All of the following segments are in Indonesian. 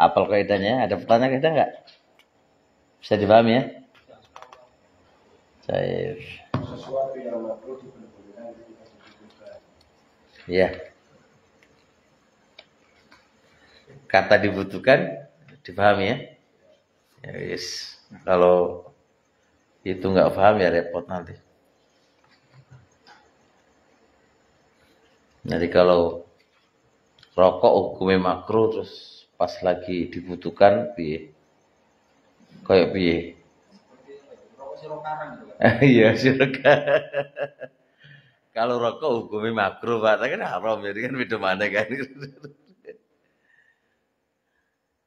Apal kaidahnya? Ada pertanyaan kita nggak? Bisa dipahami ya? Cair. Sesuatu yang makruh diperbolehkan ketika dibutuhkan. Ya. Kata dibutuhkan dipahami ya? Ya, yes. Kalau itu nggak paham ya repot nanti. Jadi kalau rokok hukumnya makruh terus pas lagi dibutuhkan piye? Kayak piye? Rokok sirop karang gitu. Iya, surga. Kalau rokok hukumnya makruh, Pak, kan haram jadi kan beda mana kan.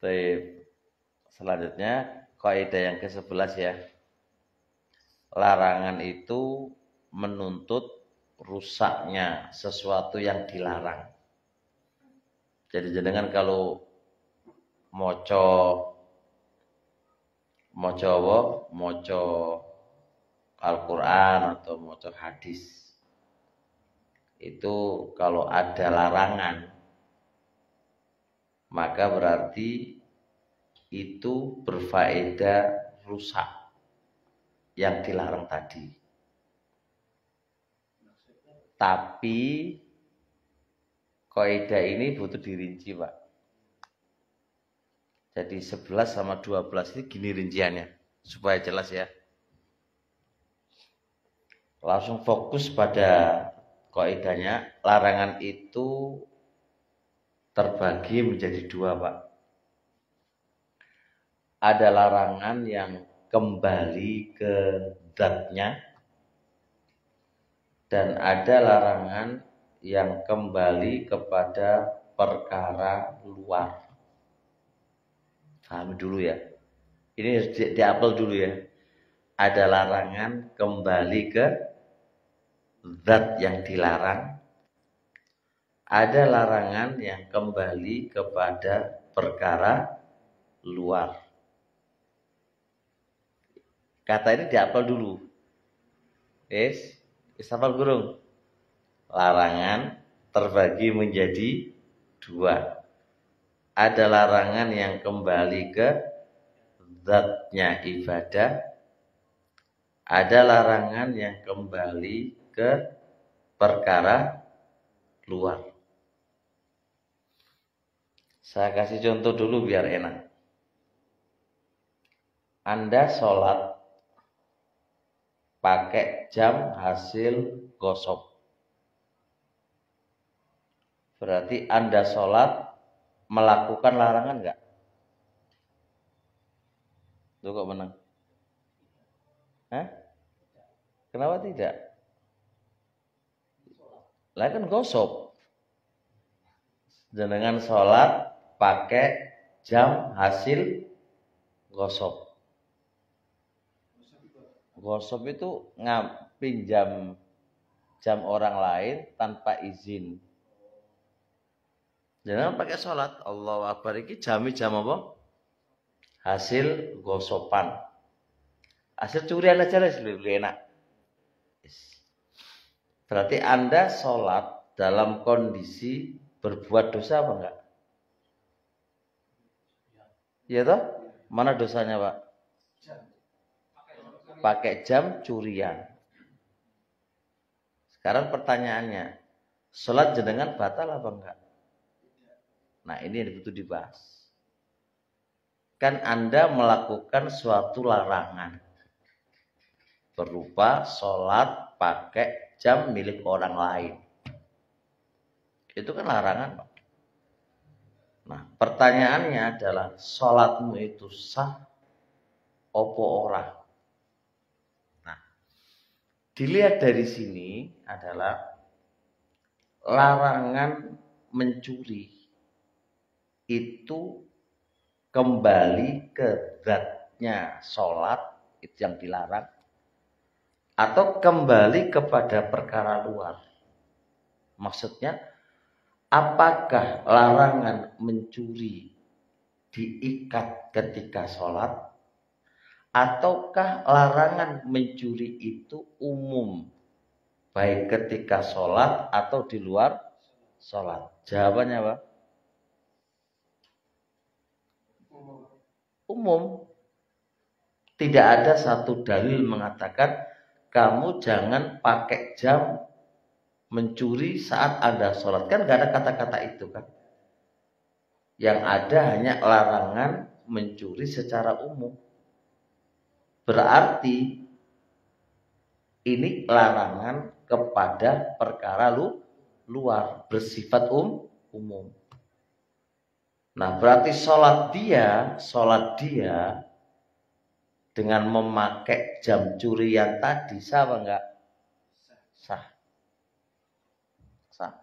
Baik. Selanjutnya kaidah yang ke-11 ya. Larangan itu menuntut rusaknya sesuatu yang dilarang. Jadi jenengan kalau moco apa? Moco Al-Quran atau moco hadis. Itu kalau ada larangan maka berarti itu berfaedah rusak yang dilarang tadi. Tapi kaidah ini butuh dirinci, Pak. Jadi 11 sama 12 ini gini rinciannya supaya jelas ya. Langsung fokus pada kaidahnya. Larangan itu terbagi menjadi dua, Pak. Ada larangan yang kembali ke zatnya dan ada larangan yang kembali kepada perkara luar. Pahami dulu ya. Ini diapel dulu ya. Ada larangan kembali ke zat yang dilarang. Ada larangan yang kembali kepada perkara luar. Kata ini diapel dulu. Yes, hafal gurung. Larangan terbagi menjadi dua. Ada larangan yang kembali ke zatnya ibadah. Ada larangan yang kembali ke perkara luar. Saya kasih contoh dulu biar enak. Anda sholat pakai jam hasil gosok. Berarti Anda sholat melakukan larangan enggak? Lu kok menang? Hah? Kenapa tidak? Lah kan gosok. Jenengan sholat pakai jam hasil gosok. Gosok itu pinjam jam orang lain tanpa izin. Jangan pakai sholat. Allahu Akbar iki jam apa? Hasil gosopan. Hasil curian aja lah lebih enak. Berarti Anda sholat dalam kondisi berbuat dosa apa enggak? Iya toh? Mana dosanya, Pak? Pakai jam curian. Sekarang pertanyaannya, sholat jenengan batal apa enggak? Nah, ini yang butuh dibahas. Kan Anda melakukan suatu larangan berupa sholat pakai jam milik orang lain. Itu kan larangan, Pak. Nah, pertanyaannya adalah sholatmu itu sah opo ora? Nah, dilihat dari sini adalah larangan mencuri itu kembali ke zatnya sholat itu yang dilarang atau kembali kepada perkara luar. Maksudnya apakah larangan mencuri diikat ketika sholat ataukah larangan mencuri itu umum baik ketika sholat atau di luar sholat? Jawabannya apa? Umum. Tidak ada satu dalil mengatakan kamu jangan pakai jam mencuri saat Anda sholat. Kan gak ada kata-kata itu kan. Yang ada hanya larangan mencuri secara umum. Berarti ini larangan kepada perkara luar, bersifat umum. Nah, berarti sholat dia dengan memakai jam curian tadi sah apa enggak? Sah. Sah.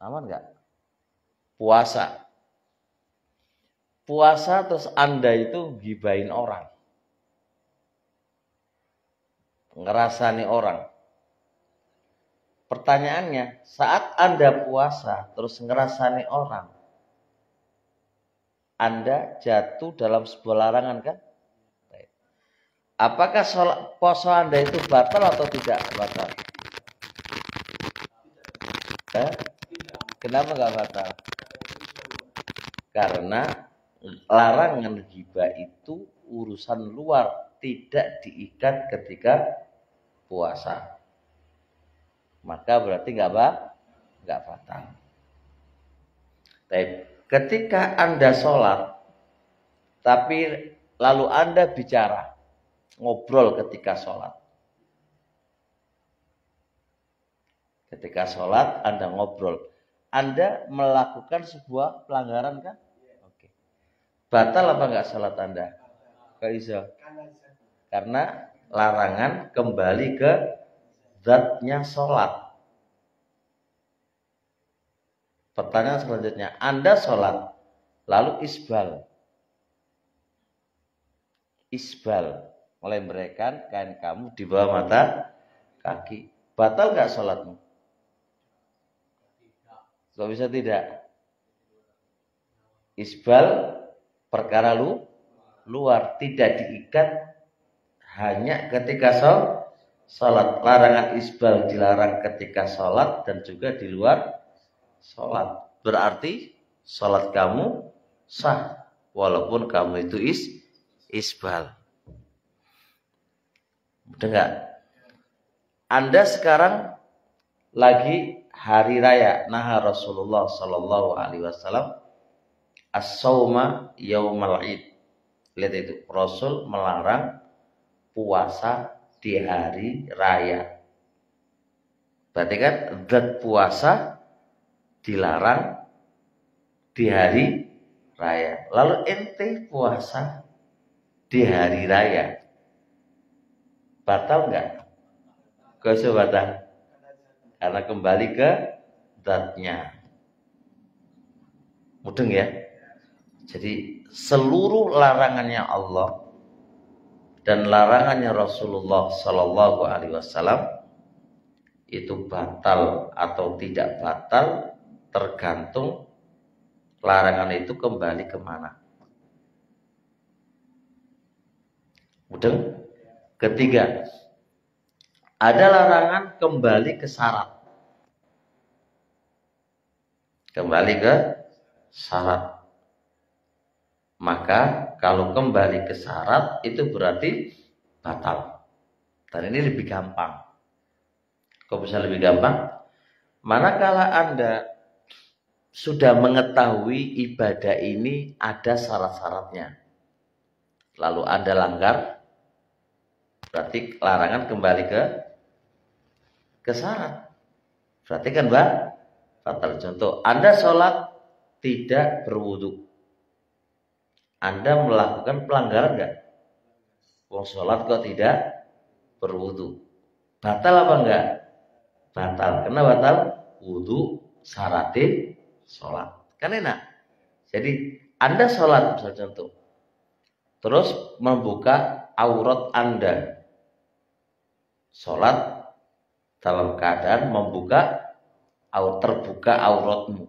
Aman enggak? Puasa terus Anda itu gibain orang. Ngerasani orang. Pertanyaannya, saat Anda puasa terus ngerasani orang, Anda jatuh dalam sebuah larangan kan? Apakah puasa Anda itu batal atau tidak batal? Kenapa nggak batal? Karena larangan ghibah itu urusan luar, tidak diikat ketika puasa. Maka berarti nggak batal. Tapi ketika Anda sholat, tapi lalu Anda bicara, ngobrol ketika sholat. Ketika sholat Anda ngobrol, Anda melakukan sebuah pelanggaran kan? Oke. Batal apa enggak sholat Anda? Kaiso. Karena larangan kembali ke zatnya sholat. Pertanyaan selanjutnya, Anda sholat lalu isbal melembrekan kain kamu di bawah mata kaki, batal nggak sholatmu? Kok bisa tidak? Isbal perkara luar, tidak diikat hanya ketika sholat. Larangan isbal dilarang ketika sholat dan juga di luar sholat. Berarti sholat kamu sah walaupun kamu itu isbal. Betul nggak? Anda sekarang lagi hari raya. Nah, Rasulullah Shallallahu Alaihi Wasallam as-sauma yaumal id. Lihat itu, Rasul melarang puasa di hari raya. Berarti kan zat puasa dilarang di hari raya. Lalu ente puasa di hari raya, batal nggak? Gak batal, karena kembali ke zatnya. Mudeng ya. Jadi seluruh larangannya Allah dan larangannya Rasulullah Sallallahu Alaihi Wasallam itu batal atau tidak batal tergantung larangan itu kembali kemana. Mudeng. Ketiga, ada larangan kembali ke syarat. Kembali ke syarat. Maka kalau kembali ke syarat itu berarti batal. Dan ini lebih gampang. Kok bisa lebih gampang? Manakala Anda sudah mengetahui ibadah ini ada syarat-syaratnya, lalu Anda langgar, berarti larangan kembali ke syarat. Berarti kan batal. Contoh, Anda sholat tidak berwudu, Anda melakukan pelanggaran enggak? Wong sholat kok tidak berwudu, batal apa enggak? Batal. Karena batal wudu syaratin sholat. Kan enak. Jadi Anda sholat misalnya contoh, terus membuka aurat Anda, sholat dalam keadaan terbuka auratmu.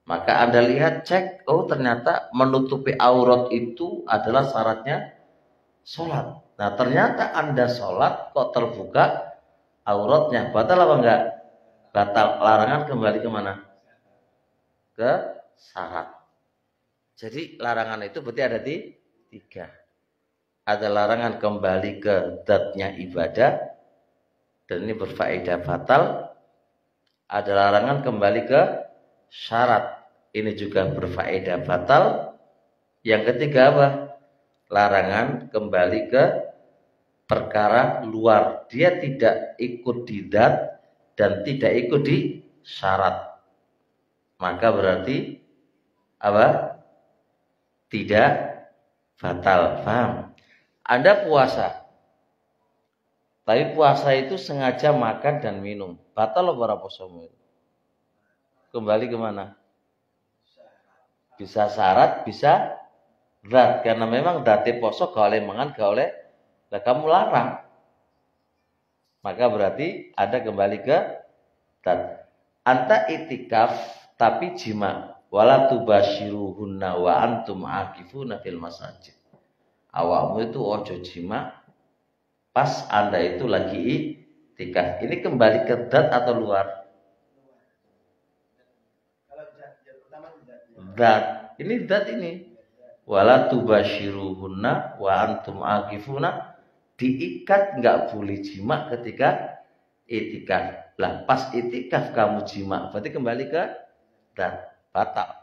Maka Anda lihat, cek, oh ternyata menutupi aurat itu adalah syaratnya sholat. Nah ternyata Anda sholat kok terbuka auratnya, batal apa enggak? Batal. Larangan kembali kemana? Ke syarat. Jadi larangan itu berarti ada di 3. Ada larangan kembali ke zatnya ibadah, dan ini berfaedah batal. Ada larangan kembali ke syarat, ini juga berfaedah batal. Yang ketiga apa? Larangan kembali ke perkara luar, dia tidak ikut di zat dan tidak ikut di syarat, maka berarti apa? Tidak batal. Paham? Anda puasa, tapi puasa itu sengaja makan dan minum, batal apa ora posomu itu? Kembali kemana? Bisa syarat, bisa zat, karena memang zate poso gak oleh mangan, gak oleh. Lah kamu larang, maka berarti ada kembali ke zat. Anta itikaf tapi jima, wala tubashiruhunna wa antum akifuna fil masajid. Awakmu itu ojo jima pas Anda itu lagi itikaf. Ini kembali ke zat atau luar? Zat. Ini zat ini. Wala tubashiruhunna wa antum akifuna, diikat, nggak boleh jima ketika itikaf. Lah pas itikaf kamu jima, berarti kembali ke zat, batal.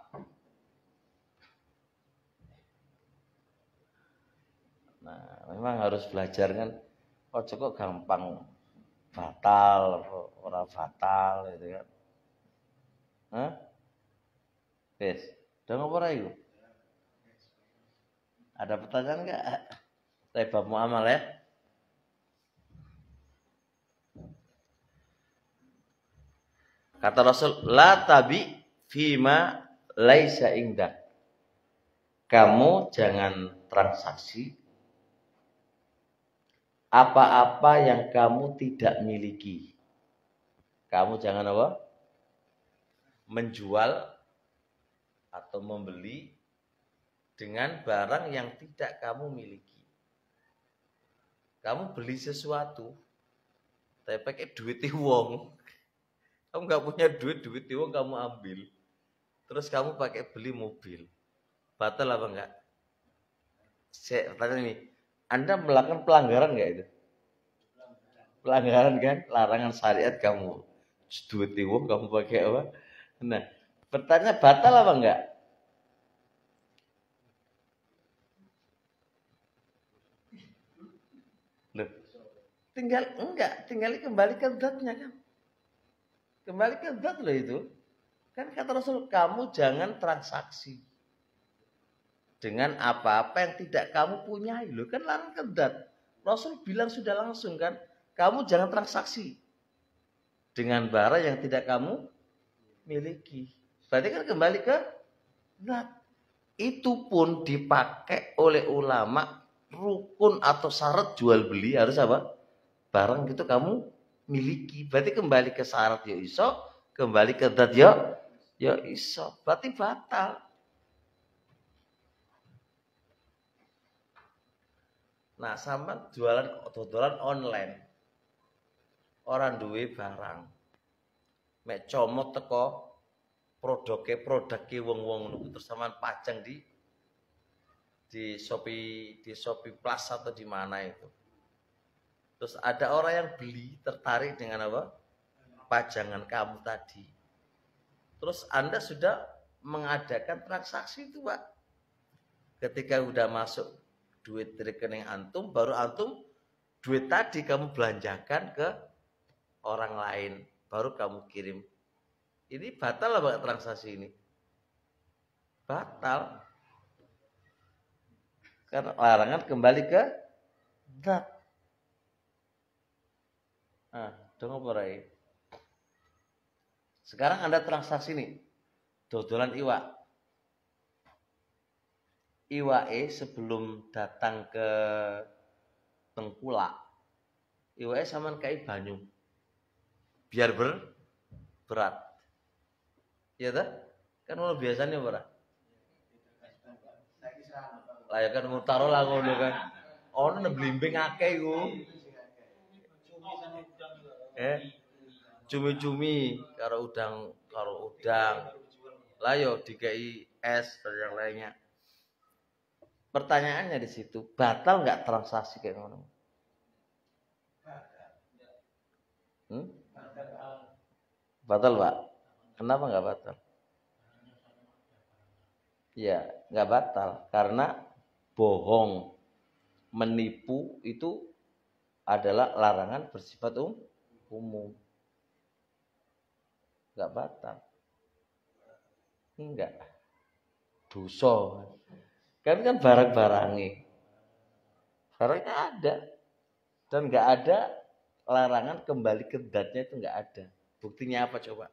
Nah, memang harus belajar kan. Oh cukup gampang batal, orang batal gitu kan. Hah? Wes, udah ngapa itu? Ada pertanyaan enggak? Saya bab muamal ya. Kata Rasul, la tabi fima laisa indak. Kamu jangan transaksi apa-apa yang kamu tidak miliki. Kamu jangan apa? Menjual atau membeli dengan barang yang tidak kamu miliki. Kamu beli sesuatu, tapi pakai duit wong. Kamu nggak punya duit wong kamu ambil. Terus kamu pakai beli mobil. Batal apa enggak? Saya tanya ini, Anda melakukan pelanggaran enggak itu? Pelanggaran kan? Larangan syariat kamu. Duit wong kamu pakai apa? Nah, pertanyaan batal apa enggak? Loh, tinggal kembali ke zatnya kan? Kembali ke zat loh itu. Kan kata Rasul, kamu jangan transaksi dengan apa-apa yang tidak kamu punyai. Loh kan larang ke zat. Rasul bilang sudah langsung kan, kamu jangan transaksi dengan barang yang tidak kamu miliki. Berarti kan kembali ke zat. Itu pun dipakai oleh ulama, rukun atau syarat jual beli harus apa? Barang itu kamu miliki. Berarti kembali ke syarat ya iso, kembali ke zat ya iso. Berarti batal. Nah, sama dodolan online. Orang duwe barang. Mek comot teko produknya wong-wong niku terus sampean pajang di Shopee Plus atau di mana itu. Terus ada orang yang beli, tertarik dengan apa? Pajangan kamu tadi. Terus Anda sudah mengadakan transaksi itu, Pak. Ketika udah masuk duit rekening antum, baru antum duit tadi kamu belanjakan ke orang lain, baru kamu kirim. Ini batal apa transaksi ini? Batal. Karena larangan kembali ke zat. Nah, dong apa rai? Sekarang Anda transaksi nih, dodolan iwak. Iwake sebelum datang ke tengkulak, iwake sampean kai banyu. Biar berat. Iya ta? Kan ono biasanya ora? Lah ya kan ngutaro lah ngono kan. Ono nek blimbing akeh iku. Cumi-cumi karo udang. Lah yo dikai es dan yang lainnya. pertanyaannya di situ, batal nggak transaksi kayak ngono? Batal, Pak. Kenapa nggak batal? Ya, nggak batal karena bohong, menipu itu adalah larangan bersifat umum. Nggak batal. Enggak. Dosa. Kan barang-barangnya. Barangnya ada. Dan nggak ada larangan kembali ke zatnya, itu nggak ada. Buktinya apa coba?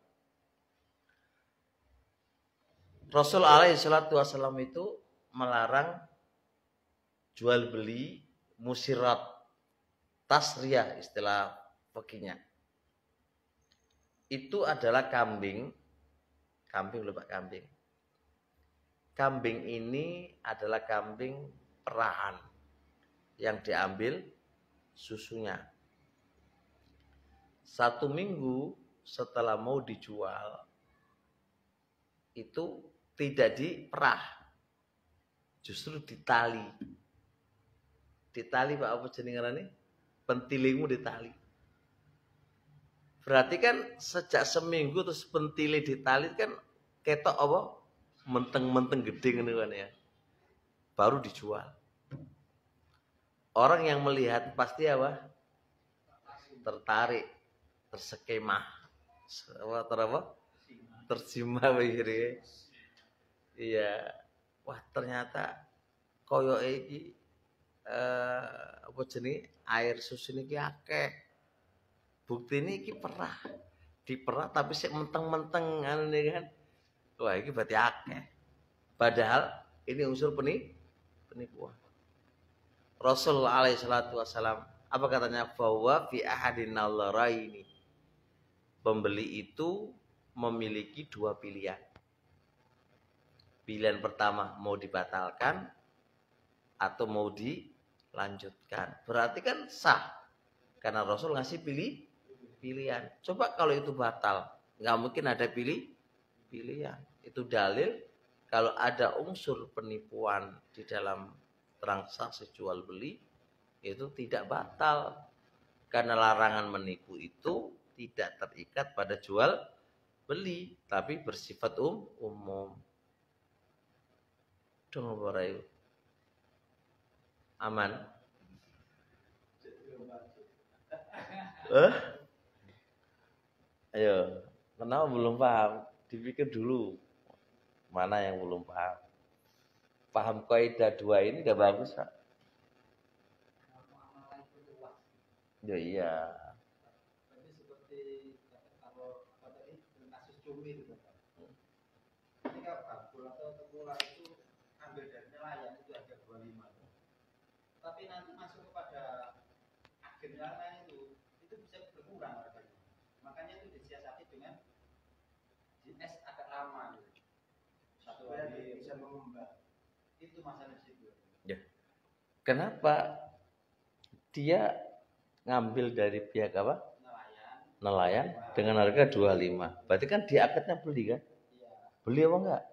Rasul alaihi salatu wasallam itu melarang jual beli musirat, tasriyah istilah fikihnya. Itu adalah kambing lupa kambing. Kambing ini adalah kambing perahan yang diambil susunya. 1 minggu setelah mau dijual itu tidak diperah, justru ditali. Ditali Pak, apa jenengan ini? Pentilingmu ditali. Berarti kan sejak seminggu terus pentile ditali kan ketok apa? Menteng-menteng gede ngono kan ya. Baru dijual. Orang yang melihat pasti apa? Tertarik, tersekemah. Tersimak begini. Iya. Wah, ternyata koyo iki apa jenenge air susu niki akeh. Buktine iki perah. Diperah tapi sik menteng-menteng ngene kan. Wah, iki berarti akeh. Padahal ini unsur penipuan. Rasul alaihi salatu wasalam apa katanya? Bahwa fi ahadin nadharaini. Pembeli itu memiliki 2 pilihan. Pilihan pertama mau dibatalkan atau mau dilanjutkan. Berarti kan sah. Karena Rasul ngasih pilihan. Coba kalau itu batal, nggak mungkin ada pilihan. Itu dalil kalau ada unsur penipuan di dalam transaksi jual beli itu tidak batal. Karena larangan menipu itu tidak terikat pada jual beli, tapi bersifat umum. Dong Barayu. Aman. Ayo, kenapa belum paham? Dipikir dulu. Mana yang belum paham? Paham kaidah 2 ini udah bagus, Pak. Ya iya. Jadi seperti kalau kasus cumi itu, ketika bakul atau temula itu ambil dari nelayan itu harga 25. Tapi nanti masuk kepada agen nelayan itu bisa berkurang harganya. Makanya itu disiasati dengan GS agak lama gitu. 1 hari bisa mengembang. Itu masalah di situ. Ya. Kenapa dia ngambil dari pihak apa? Nelayan dengan harga 25. Berarti kan dia akadnya beli kan? Iya. Beli apa enggak?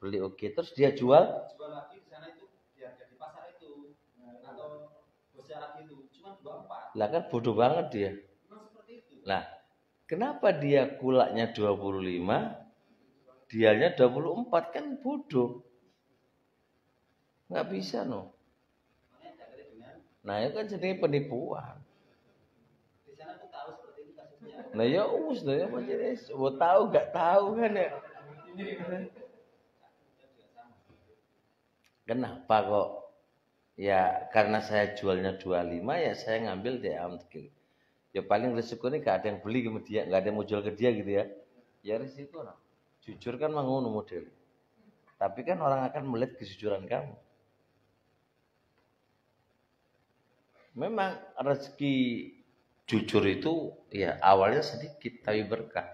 Beli oke. Terus dia jual lagi di sana itu biar di pasar itu atau bosnya lagi itu cuma 24. Lah kan bodoh banget dia. Memang seperti itu. Nah, kenapa dia kulaknya 25, dianya 24 kan bodoh. Nggak bisa no. Nah, itu kan jadi penipuan. Di sana tuh tahu seperti itu kasusnya. Nah, ya us, ya macam ini. Mau tahu nggak tahu kan ya? Kenapa kok? Ya karena saya jualnya 25 ya saya ngambil dia ambil. Ya paling resikonya nggak ada yang beli ke dia, nggak ada yang mau jual ke dia gitu ya. Ya risiko no. Jujur kan mengono model. Tapi kan orang akan melihat kejujuran kamu. Memang rezeki jujur itu ya awalnya sedikit tapi berkah.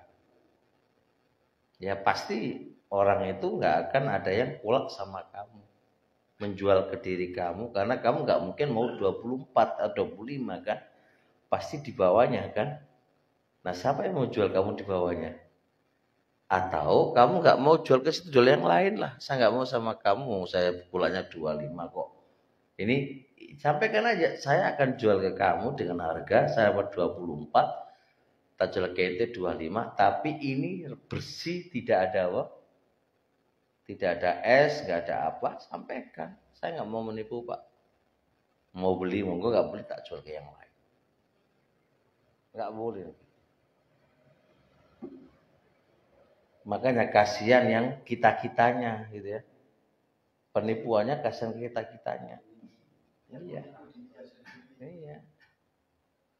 Ya pasti orang itu nggak akan ada yang kulak sama kamu. Menjual ke diri kamu karena kamu nggak mungkin mau 24 atau 25 kan. Pasti di bawahnya kan. Nah siapa yang mau jual kamu di bawahnya? Atau kamu nggak mau jual ke situ, jual yang lain lah. Saya nggak mau sama kamu, saya pulangnya 25 kok. Ini sampaikan aja, saya akan jual ke kamu dengan harga saya buat 24, kita jual ke ente 25, tapi ini bersih, tidak ada apa? Tidak ada es, nggak ada apa, sampaikan. Saya nggak mau menipu Pak. Mau beli, monggo, nggak beli tak jual ke yang lain. Nggak boleh. Makanya kasihan yang kita-kitanya gitu ya. Penipuannya kasihan kita-kitanya. Iya. Iya.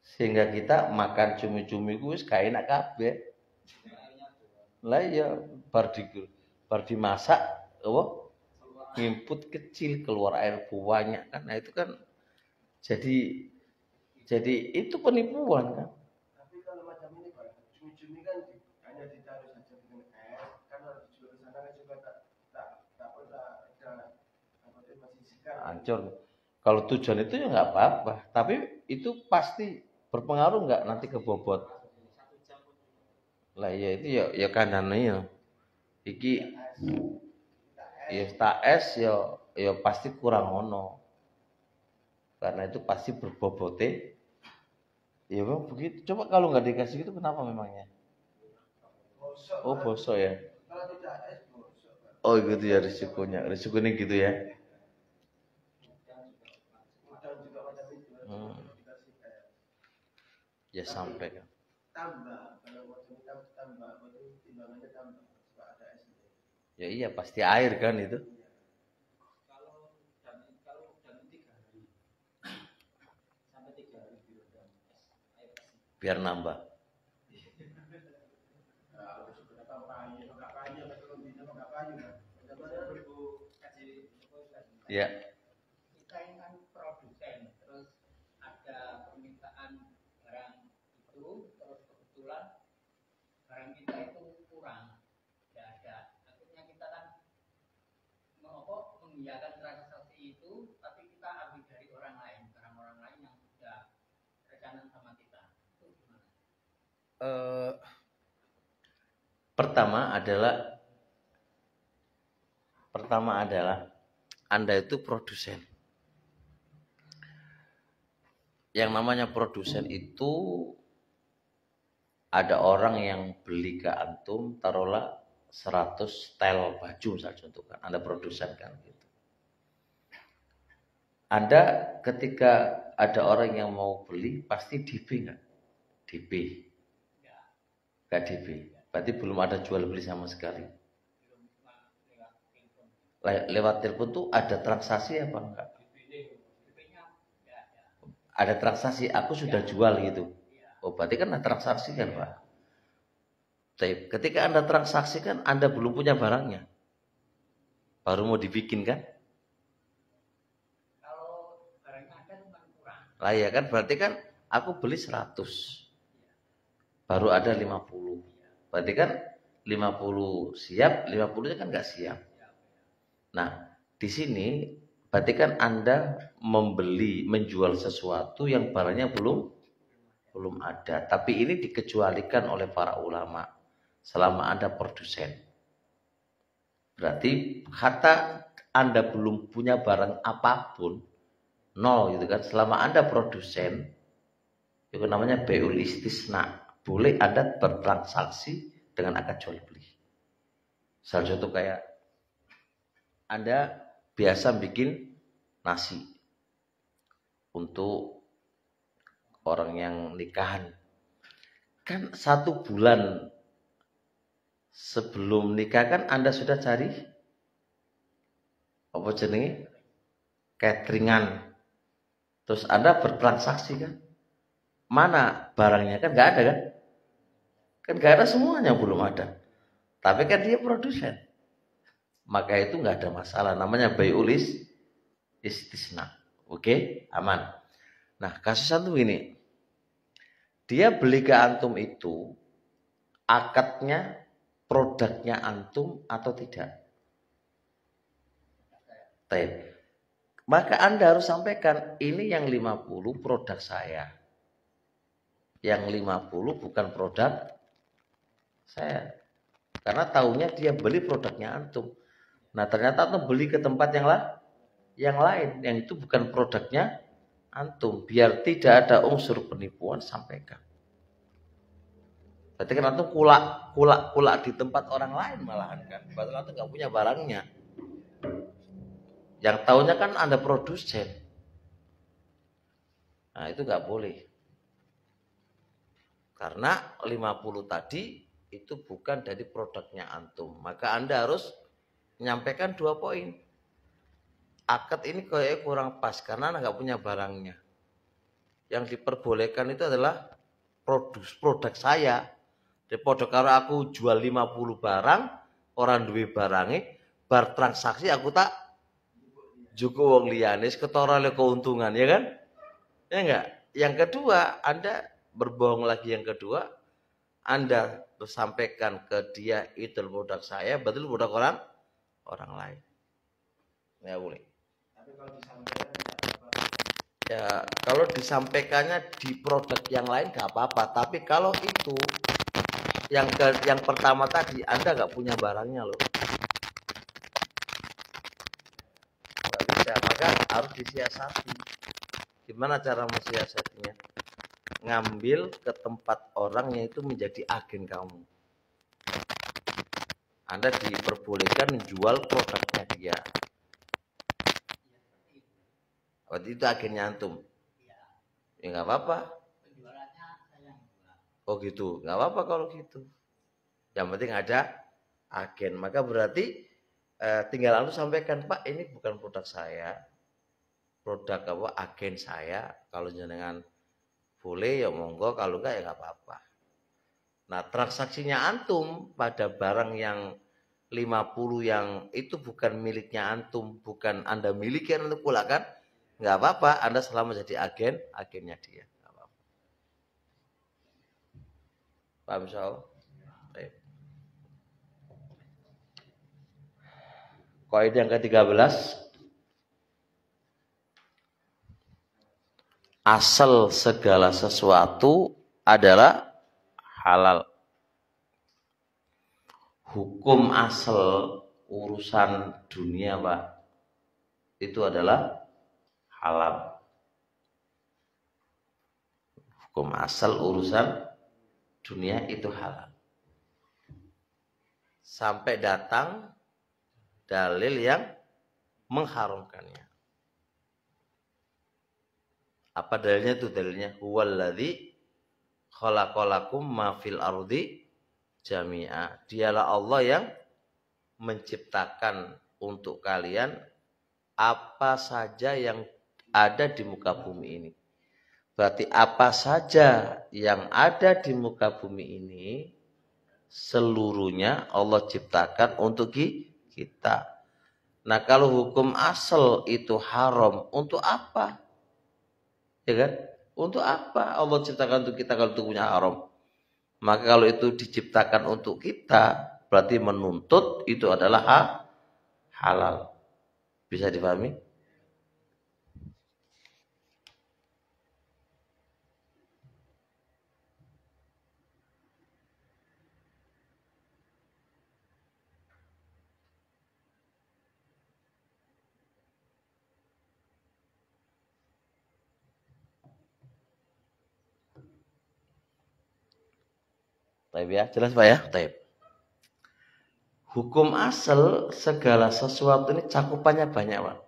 Sehingga kita makan cumi-cumi kuwi wis gak enak kabeh. Lah iya bar dimasak apa? Ngimput kecil keluar air banyak kan. Nah itu kan jadi itu penipuan kan. Tapi kalau macam ini Pak, cumi-cumi kan hanya ditaruh saja dengan es, kan harus dijual ke sana kan juga tak pernah ada masih segar. Hancur. Kalau tujuan itu ya nggak apa-apa, tapi itu pasti berpengaruh nggak nanti ke bobot. Lah ya itu ya kandane ya. Iki ya tak es ya pasti kurang ono. Karena itu pasti berbobote. Ya memang begitu. Coba kalau nggak dikasih gitu kenapa memangnya? Oh bosok ya. Kalau tidak es bosok. Oh gitu ya risikonya. Risikonya gitu ya. Ya sampai kan. Tambah kalau macam tambah timbangannya tambah supaya ada es. Ya iya pasti air kan itu. Kalau dan 3 hari sampai 3 hari direndam es air. Biar nambah. Ya. Kita ini kan produsen, terus ada permintaan barang itu, terus kebetulan barang kita itu kurang, tidak ada. Akhirnya kita kan mengiyakan transaksi itu, tapi kita ambil dari orang lain, orang lain yang sudah rekanan sama kita. Itu gimana? Pertama adalah Anda itu produsen. Yang namanya produsen itu ada orang yang beli ke antum taruhlah 100 setel baju misalnya contohkan. Anda produsen kan gitu. Anda ketika ada orang yang mau beli pasti DP enggak? DP. Enggak DP. Berarti belum ada jual beli sama sekali. Lewat telepon tuh ada transaksi apa enggak? Ada transaksi, aku sudah jual gitu. Oh berarti kan ada transaksi kan Pak. Tapi ketika Anda transaksikan, Anda belum punya barangnya. Baru mau dibikin kan? Kalau barangnya ada cuma kurang. Lah ya kan berarti kan aku beli 100. Baru ada 50. Berarti kan 50 siap, 50-nya kan enggak siap. Nah, di sini berarti kan Anda menjual sesuatu yang barangnya belum ada. Tapi ini dikecualikan oleh para ulama selama Anda produsen. Berarti kata Anda belum punya barang apapun, nol gitu kan. Selama Anda produsen, itu namanya bai'ul istisna. Boleh Anda bertransaksi dengan akad jual beli. Salah satu kayak Anda biasa bikin nasi untuk orang yang nikahan. Kan 1 bulan sebelum nikah kan Anda sudah cari apa jenenge? Cateringan. Terus Anda bertransaksi kan? Mana barangnya kan nggak ada kan? Kan nggak ada semuanya belum ada. Tapi kan dia produsen. Maka itu nggak ada masalah. Namanya bai'ul istisna. Oke, aman. Nah, kasus antum ini. Dia beli ke antum itu akadnya produknya antum atau tidak? Baik. Maka Anda harus sampaikan ini yang 50 produk saya. Yang 50 bukan produk saya. Karena tahunya dia beli produknya antum. Nah ternyata antum beli ke tempat yang lain, yang itu bukan produknya antum. Biar tidak ada unsur penipuan, sampaikan. Berarti kan antum kulak di tempat orang lain malahan kan. Padahal antum nggak punya barangnya. Yang tahunya kan Anda produsen. Nah itu nggak boleh. Karena 50 tadi itu bukan dari produknya antum. Maka Anda harus menyampaikan 2 poin. Akad ini kayaknya kurang pas karena Anda nggak punya barangnya. Yang diperbolehkan itu adalah produk saya. Di produk kalau aku jual 50 barang, orang duwe barangnya, bar transaksi aku tak juga wong liyane ketara le keuntungan, ya kan? Ya enggak? Yang kedua, Anda berbohong lagi yang kedua, Anda sampaikan ke dia itu produk saya, betul produk orang lain. Ya boleh. Tapi kalau disampaikan tidak apa-apa. Ya, kalau disampaikannya di produk yang lain nggak apa-apa. Tapi kalau itu yang pertama tadi, Anda nggak punya barangnya loh. Nggak bisa, maka harus disiasati. Gimana cara mensiasatinya? Ngambil ke tempat orang yang itu menjadi agen kamu. Anda diperbolehkan menjual produknya dia. Waktu itu agennya antum. Ya nggak apa-apa. Penjualannya saya yang jual. Oh gitu, nggak apa-apa kalau gitu. Yang penting ada agen. Maka berarti tinggal antum sampaikan, Pak, ini bukan produk saya, produk apa agen saya. Kalau jenengan boleh ya monggo, kalau enggak ya nggak apa-apa. Nah transaksinya antum pada barang yang 50 yang itu bukan miliknya antum, bukan Anda miliki, Anda pula kan? Nggak apa-apa, Anda selama jadi agennya dia. Nggak apa-apa. Paham soal? Kaidah yang ke-13, asal segala sesuatu adalah halal. Hukum asal urusan dunia, Pak, itu adalah halal. Hukum asal urusan dunia itu halal. Sampai datang dalil yang mengharamkannya. Apa dalilnya itu? Dalilnya huwallazi khalaqalakum ma fil ardi jami'a. Dialah Allah yang menciptakan untuk kalian apa saja yang ada di muka bumi ini. Berarti apa saja yang ada di muka bumi ini seluruhnya Allah ciptakan untuk kita. Nah, kalau hukum asal itu haram, untuk apa? Ya kan? Untuk apa Allah ciptakan untuk kita kalau itu punya haram? Maka kalau itu diciptakan untuk kita, berarti menuntut itu adalah halal. Bisa dipahami? Taib ya, jelas Pak ya? Taib. Hukum asal segala sesuatu ini cakupannya banyak, Pak.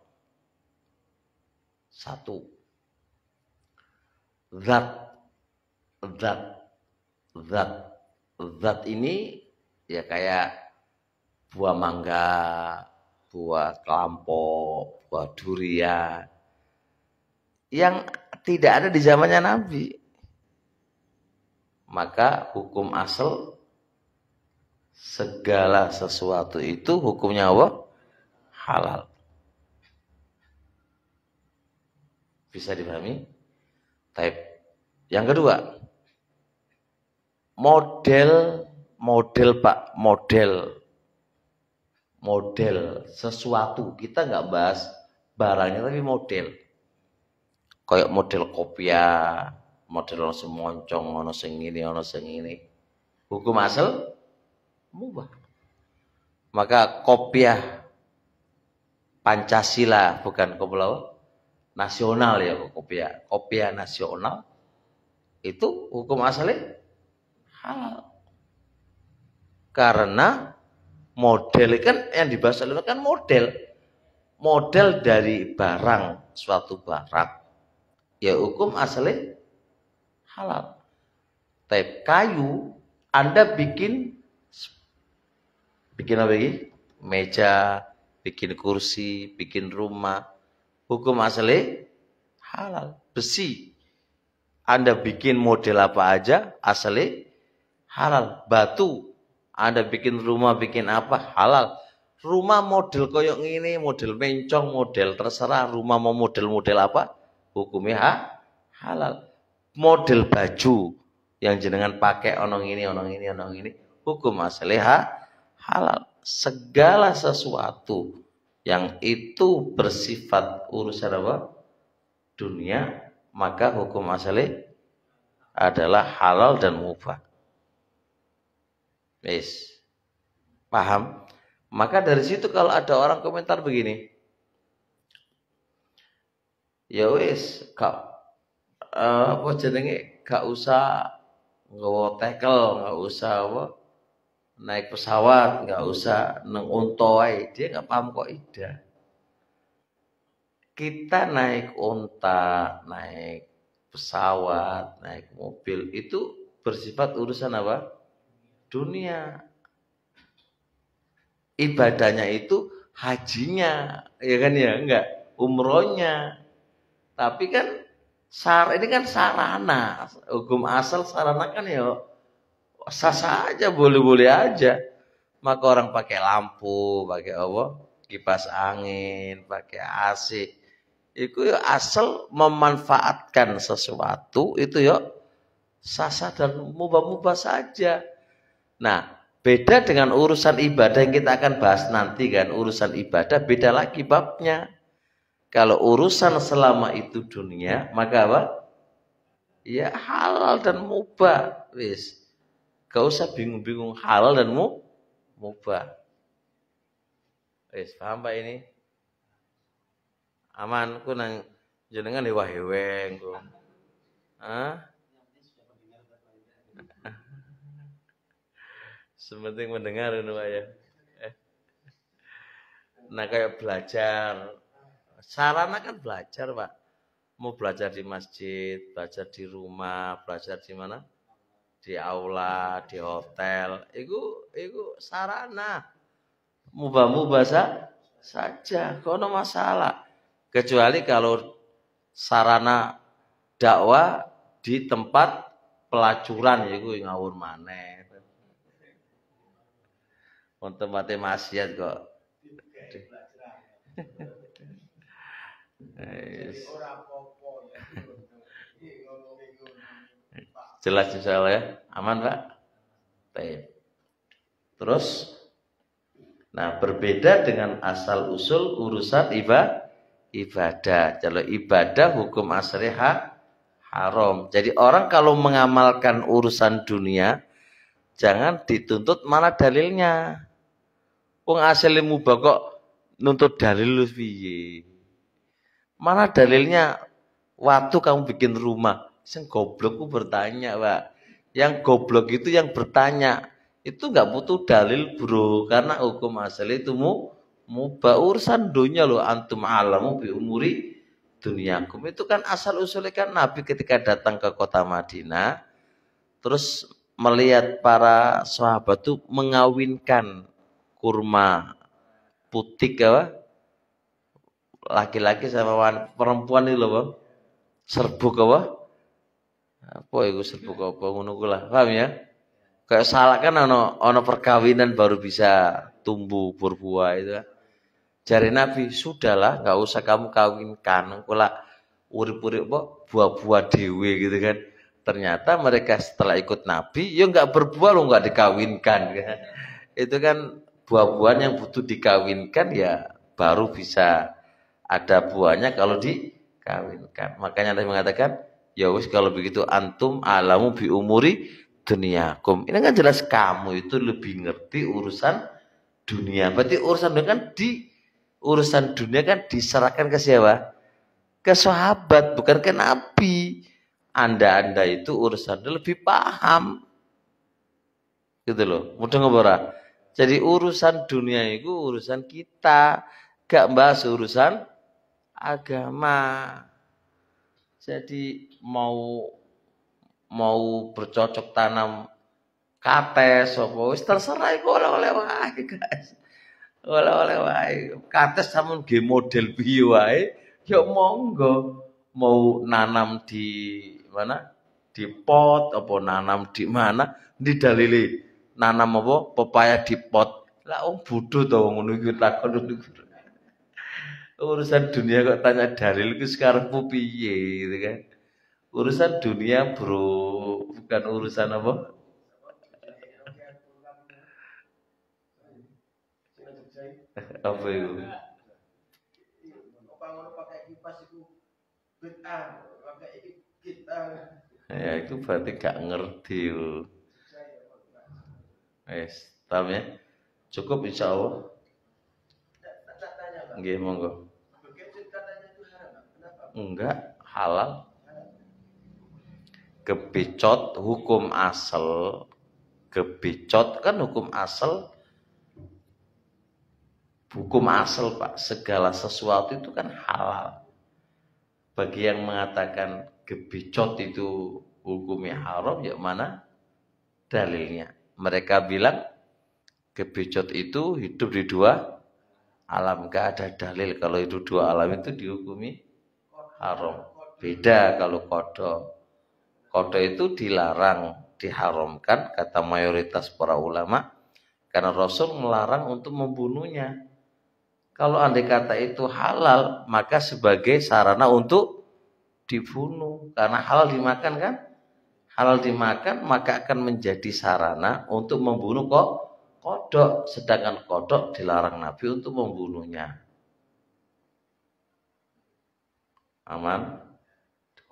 1. Zat ini ya kayak buah mangga, buah kelampok, buah durian yang tidak ada di zamannya Nabi. Maka hukum asal segala sesuatu itu hukumnya apa? Halal. Bisa dipahami? Type. Yang kedua, model Pak, model sesuatu. Kita nggak bahas barangnya tapi model. Kayak model kopiah, model ono sing moncong, ono sing ini. Hukum asal mubah. Maka kopiah Pancasila, bukan kopiah nasional ya, kopiah nasional itu hukum asalnya halal. Karena model kan yang dibahas itu kan model dari barang, suatu barang ya hukum asalnya halal. Tapi kayu Anda bikin apa lagi? Meja, bikin kursi, bikin rumah, hukum asalnya halal. Besi Anda bikin model apa aja asalnya halal. Batu Anda bikin rumah, bikin apa halal. Rumah model koyok ngini, model mencong, model terserah. Rumah mau model apa hukumnya halal. Model baju yang jenengan pakai onong ini, hukum asalnya halal. Segala sesuatu yang itu bersifat urusan apa? Dunia, maka hukum asalnya adalah halal dan mubah. Yes. Paham? Maka dari situ kalau ada orang komentar begini, ya wis, apa jenenge, gak usah nggawa tekel, gak usah apa naik pesawat, gak usah neng unta ae. Dia gak paham kok ida. Kita naik unta, naik pesawat, naik mobil itu bersifat urusan apa? Dunia. Ibadahnya itu hajinya, ya kan ya, enggak umrohnya. Tapi kan ini kan sarana, hukum asal sarana kan ya sah-sah aja, boleh-boleh aja. Maka orang pakai lampu, pakai apa? Kipas angin, pakai AC. Itu ya asal memanfaatkan sesuatu itu ya sah-sah dan mubah-mubah saja. Nah, beda dengan urusan ibadah yang kita akan bahas nanti kan. Urusan ibadah beda lagi babnya. Kalau urusan selama itu dunia, maka apa? Ya halal dan mubah. Wis. Gak usah bingung-bingung, halal dan mubah. Wis, paham Pak ini? Aman, ku nang jenengan hewah-heweng ku. Hah? Sementing mendengar itu Pak ya. Nah kayak belajar, sarana kan belajar Pak. Mau belajar di masjid, belajar di rumah, belajar di mana? Di aula, di hotel. Itu sarana. Mubah-mubah saja, kono masalah. Kecuali kalau sarana dakwah di tempat pelacuran itu ngawur maneh. Untuk mati maksiat kok. Jelas insyaallah ya. Aman Pak? Baik. Terus nah berbeda dengan asal usul urusan ibadah. Kalau ibadah hukum asalnya haram. Jadi orang kalau mengamalkan urusan dunia jangan dituntut mana dalilnya. Wong asale mubah kok nuntut dalil piye? Mana dalilnya? Waktu kamu bikin rumah, sing goblok ku bertanya, Pak. Yang goblok itu yang bertanya. Itu enggak butuh dalil, Bro, karena hukum asal itu mubah. Urusan dunia loh, antum alamu bi umuri dunyakum. Itu kan asal usulnya kan Nabi ketika datang ke kota Madinah terus melihat para sahabat itu mengawinkan kurma putik apa? Laki-laki sama perempuan itu loh, Bang. Serbuk apa? Apa itu serbuk apa ngono ku lah. Paham ya? Kayak salah kan ono perkawinan baru bisa tumbuh berbuah itu. Jari Nabi, sudahlah, enggak usah kamu kawinkan. Engko lah urip-urip apa buah-buah dewe gitu kan. Ternyata mereka setelah ikut Nabi, ya enggak berbuah loh, enggak dikawinkan. Itu kan buah-buahan yang butuh dikawinkan ya baru bisa ada buahnya kalau dikawinkan. Makanya Nabi mengatakan, ya wis kalau begitu antum alamu bi umuri dunyakum. Ini kan jelas kamu itu lebih ngerti urusan dunia. Berarti urusan dunia kan urusan dunia kan diserahkan ke siapa? Ke sahabat, bukan ke Nabi. Anda itu urusannya lebih paham. Gitu loh. Mudah ngobora. Jadi urusan dunia itu urusan kita. Gak bahas urusan agama. Jadi mau bercocok tanam kates apa wis terserah iku oleh-oleh wae guys. Oleh-oleh wae. Kates samun nggih model piye wae ya monggo. Mau nanam di mana? Di pot apa nanam di mana? Di dalile nanam apa? Pepaya di pot. Lah bodoh to ngono iku takon ngono. Urusan dunia kok tanya dalil itu sekarang piye gitu kan. Urusan dunia bro, bukan urusan apa? Apa itu? Ya itu berarti gak ngerti. Paham ya? Cukup insya Allah. Nggih monggo. Enggak, halal. Kebecot hukum asal. Kebecot kan hukum asal. Hukum asal Pak, segala sesuatu itu kan halal. Bagi yang mengatakan kebecot itu hukumnya haram, ya mana dalilnya? Mereka bilang kebecot itu hidup di dua alam. Gak ada dalil kalau itu dua alam itu dihukumi haram. Beda kalau kodok. Kodok itu dilarang, diharamkan kata mayoritas para ulama karena Rasul melarang untuk membunuhnya. Kalau andai kata itu halal, maka sebagai sarana untuk dibunuh. Karena halal dimakan kan? Halal dimakan, maka akan menjadi sarana untuk membunuh kodok. Sedangkan kodok dilarang Nabi untuk membunuhnya. Aman?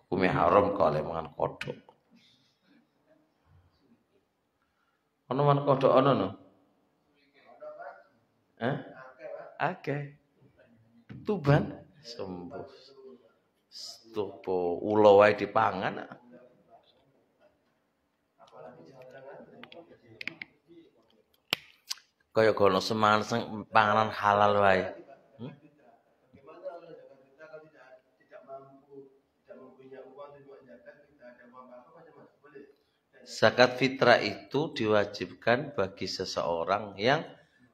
Hukumnya haram kalau mangan kodok. Ono man kodok ono no? Oke. Tuban sembuh. Stopo ulo wae dipangan. Kaya kono semangan panganan halal wae. Zakat fitrah itu diwajibkan bagi seseorang yang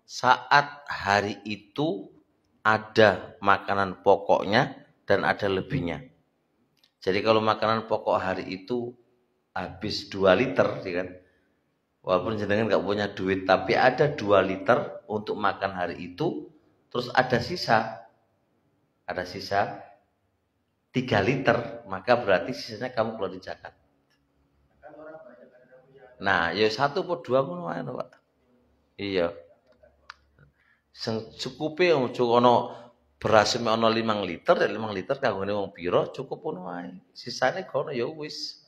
saat hari itu ada makanan pokoknya dan ada lebihnya. Jadi kalau makanan pokok hari itu habis 2 liter, ya kan? Walaupun jenengan nggak punya duit, tapi ada 2 liter untuk makan hari itu, terus ada sisa 3 liter, maka berarti sisanya kamu keluarin zakat. Nah, ya 1 atau 2 ngono wae, Pak. Iya. Sing cukupe ojo ana beras ana 5 liter, 5 liter kanggone wong pira cukup ngono wae. Sisane kono ya wis.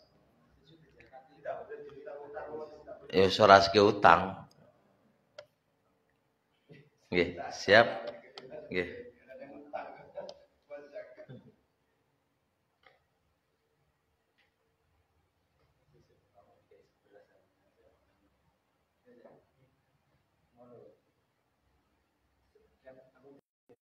Ya ora seke utang. Nggih, siap. Nggih.